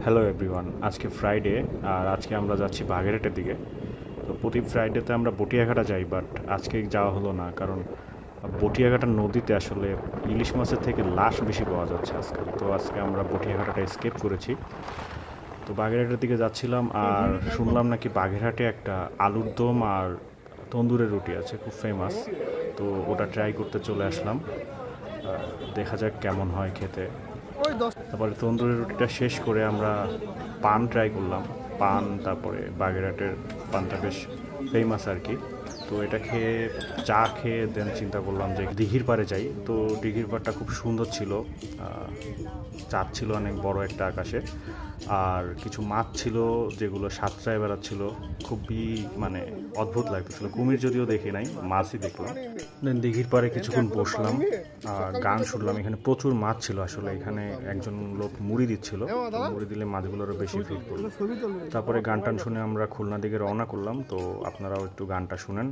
Hello everyone, আজকে Friday আর আজকে আমরা যাচ্ছি বাগেরহাটের দিকে। তো প্রতি ফ্রাইডেতে আমরা বটিয়াঘাটা যাই, বাট আজকে যাওয়া হলো না, কারণ বটিয়াঘাটা নদীতে আসলে ইলিশ মাছের থেকে লাশ বেশি পাওয়া যাচ্ছে আজকাল। তো আজকে আমরা বটিয়াঘাটাটা স্কেপ করেছি। তো বাগেরহাটের দিকে যাচ্ছিলাম আর শুনলাম নাকি বাগেরহাটে একটা আলুর দম আর তন্দুরের রুটি আছে, খুব ফেমাস। তো ওটা ট্রাই করতে চলে আসলাম, দেখা যাক কেমন হয় খেতে। তারপরে তন্দুরের রুটিটা শেষ করে আমরা পান ট্রাই করলাম। পান, তারপরে বাগেরহাটের পানটা বেশ ফেমাস আর কি। তো এটা খেয়ে চা খেয়ে দেন চিন্তা করলাম যে দিঘির পাড়ে যাই। তো দিঘির পাড়টা খুব সুন্দর ছিল, চাঁদ ছিল অনেক বড় একটা আকাশে, আর কিছু মাছ ছিল যেগুলো সাঁতরায় বেড়াচ্ছিল, খুবই মানে অদ্ভুত লাগতেছিল। কুমির যদিও দেখি নাই, মাছই দেখলাম। দেন দিঘির পাড়ে কিছুক্ষণ বসলাম, গান শুনলাম। এখানে প্রচুর মাছ ছিল আসলে। এখানে একজন লোক মুড়ি দিচ্ছিল, মুড়ি দিলে মাছগুলোরও বেশি ফিট করলো। তারপরে গান টান শুনে আমরা খুলনা দিকে রওনা করলাম। তো আপনারাও একটু গানটা শুনেন।